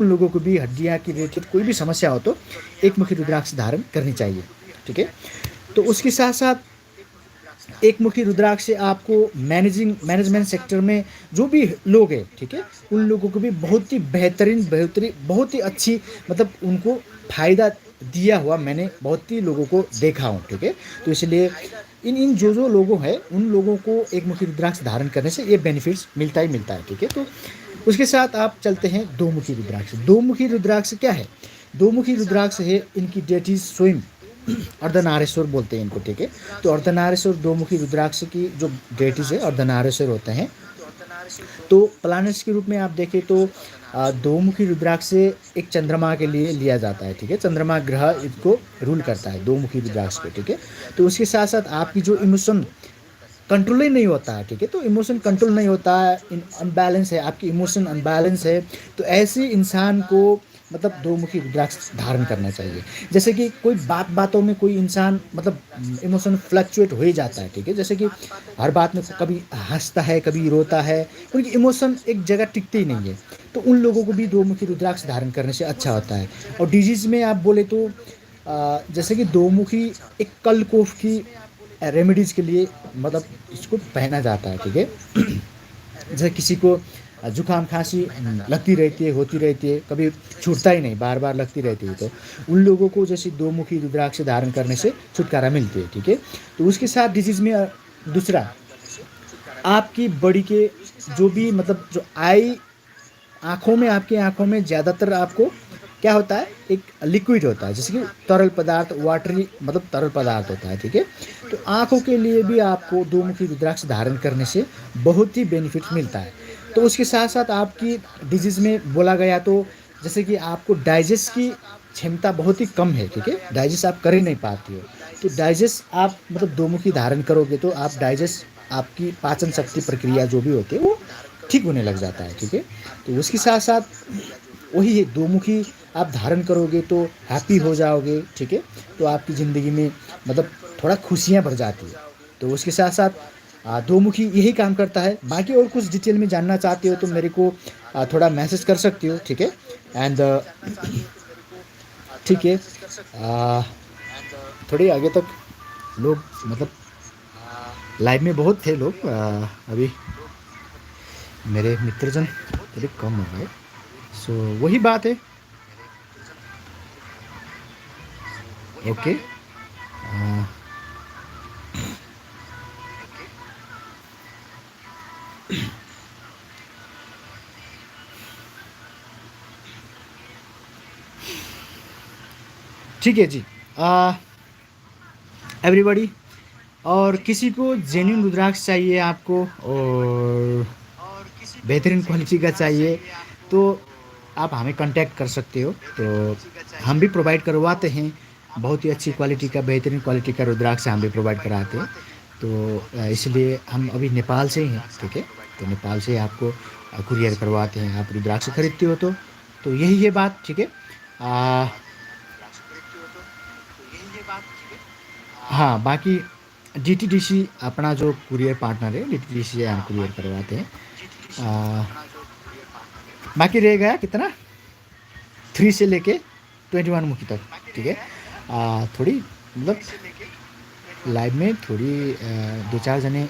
उन लोगों को भी हड्डियाँ की रिलेटेड कोई भी समस्या हो तो एक मुखी रुद्राक्ष धारण करनी चाहिए, ठीक है। तो उसके साथ साथ एक मुखी रुद्राक्ष से आपको मैनेजमेंट सेक्टर में जो भी लोग हैं, ठीक है, उन लोगों को भी बहुत ही बेहतरीन बहुत ही अच्छी मतलब उनको फ़ायदा दिया हुआ मैंने बहुत ही लोगों को देखा हूँ, ठीक है। तो इसलिए इन इन जो लोगों हैं उन लोगों को एक मुखी रुद्राक्ष धारण करने से ये बेनिफिट्स मिलता ही मिलता है, ठीक है। तो उसके साथ आप चलते हैं दो मुखी रुद्राक्ष। दो मुखी रुद्राक्ष क्या है? दो मुखी रुद्राक्ष है इनकी डेटी स्वयं अर्धनारेश्वर बोलते हैं इनको, ठीक है। तो अर्धनारेश्वर दो मुखी रुद्राक्ष की जो डेटीज है अर्धनारेश्वर होते हैं। तो प्लानट्स के रूप में आप देखें तो दो मुखी रुद्राक्ष से एक चंद्रमा के लिए लिया जाता है, ठीक है। चंद्रमा ग्रह इसको रूल करता है दो मुखी रुद्राक्ष को, ठीक है। तो उसके साथ साथ आपकी जो इमोशन कंट्रोल ही नहीं होता है, ठीक है। तो इमोशन कंट्रोल नहीं होता है, अनबैलेंस है, आपकी इमोशन अनबैलेंस है, तो ऐसे इंसान को मतलब दो मुखी रुद्राक्ष धारण करना चाहिए। जैसे कि कोई बातों में कोई इंसान मतलब इमोशन फ्लक्चुएट हो ही जाता है, ठीक है। जैसे कि हर बात में कभी हंसता है कभी रोता है, उनकी इमोशन एक जगह टिकती ही नहीं है। तो उन लोगों को भी दो मुखी रुद्राक्ष धारण करने से अच्छा होता है। और डिजीज़ में आप बोले तो जैसे कि दो मुखी एक कलकोफ की रेमेडीज़ के लिए मतलब इसको पहना जाता है, ठीक है। जैसे किसी को जुकाम खांसी लगती रहती है, होती रहती है, कभी छूटता ही नहीं, बार बार लगती रहती है, तो उन लोगों को जैसे दो मुखी रुद्राक्ष धारण करने से छुटकारा मिलती है, ठीक है। तो उसके साथ डिजीज़ में दूसरा आपकी बॉडी के जो भी मतलब जो आई आँखों में आपकी आँखों में ज़्यादातर आपको क्या होता है, एक लिक्विड होता है जैसे कि तरल पदार्थ, वाटरी मतलब तरल पदार्थ होता है, ठीक है। तो आँखों के लिए भी आपको दो मुखी रुद्राक्ष धारण करने से बहुत ही बेनिफिट मिलता है। तो उसके साथ साथ आपकी डिजीज़ में बोला गया तो जैसे कि आपको डाइजेस्ट की क्षमता बहुत ही कम है, ठीक है, डाइजेस्ट आप कर ही नहीं पाती हो। तो डाइजेस्ट आप मतलब दो मुखी धारण करोगे तो आप डाइजेस्ट आपकी पाचन शक्ति प्रक्रिया जो भी होती है वो ठीक होने लग जाता है, ठीक है। तो उसके साथ साथ वही है, दो मुखी आप धारण करोगे तो हैप्पी हो जाओगे, ठीक है। तो आपकी ज़िंदगी में मतलब थोड़ा खुशियाँ बढ़ जाती है। तो उसके साथ साथ दो मुखी यही काम करता है। बाकी और कुछ डिटेल में जानना चाहते हो तो मेरे को थोड़ा मैसेज कर सकते हो, ठीक है। एंड ठीक है, थोड़ी आगे तक लोग मतलब लाइव में बहुत थे लोग, अभी मेरे मित्रजन थोड़े कम हो गए। सो वही बात है। ओके, ठीक है जी। एवरीबॉडी, और किसी को जेन्युइन रुद्राक्ष चाहिए आपको और बेहतरीन क्वालिटी का चाहिए तो आप हमें कांटेक्ट कर सकते हो। तो हम भी प्रोवाइड करवाते हैं, बहुत ही अच्छी क्वालिटी का बेहतरीन क्वालिटी का रुद्राक्ष हम भी प्रोवाइड कराते हैं। तो इसलिए हम अभी नेपाल से ही हैं, ठीक है। तो नेपाल से आपको कुरियर करवाते हैं। आप रुद्राक्ष खरीदते हो तो यही है बात, ठीक है। हाँ, बाकी डीटीडीसी अपना जो कुरियर पार्टनर है, डीटीडीसी से हम कुरियर करवाते हैं। बाकी रह गया कितना 3 से लेके 21 मुखी तक, ठीक है। थोड़ी मतलब लाइव में थोड़ी दो चार जने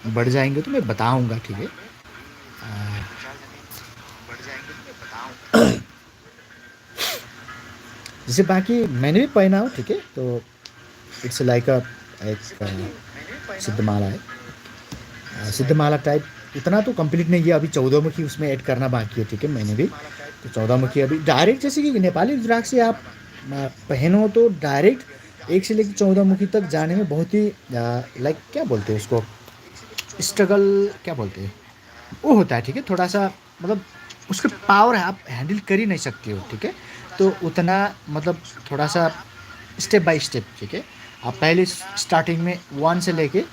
बढ़ जाएंगे तो मैं बताऊंगा, ठीक है। जैसे बाकी मैंने भी पहना हूँ, ठीक है। तो इट्स लाइक एक सिद्धमाला है, सिद्धमाला टाइप उतना तो कंप्लीट नहीं है, अभी 14 मुखी उसमें ऐड करना बाकी है, ठीक है। मैंने भी तो 14 मुखी अभी डायरेक्ट जैसे कि नेपाली रुद्राक्ष से आप पहनो तो डायरेक्ट 1 से लेकर 14 मुखी तक जाने में बहुत ही लाइक क्या बोलते हैं उसको, स्ट्रगल क्या बोलते हैं वो होता है, ठीक है। थोड़ा सा मतलब उसका पावर है, आप हैंडल कर ही नहीं सकते हो, ठीक है। तो उतना मतलब थोड़ा सा स्टेप बाय स्टेप, ठीक है। आप पहले स्टार्टिंग में 1 से लेके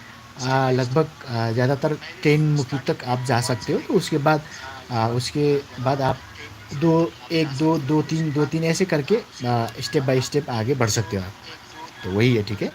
लगभग ज़्यादातर 10 मुखी तक आप जा सकते हो। तो उसके बाद आप दो एक दो दो तीन दो तीन ऐसे करके स्टेप बाय स्टेप आगे बढ़ सकते हो आप। तो वही है, ठीक है।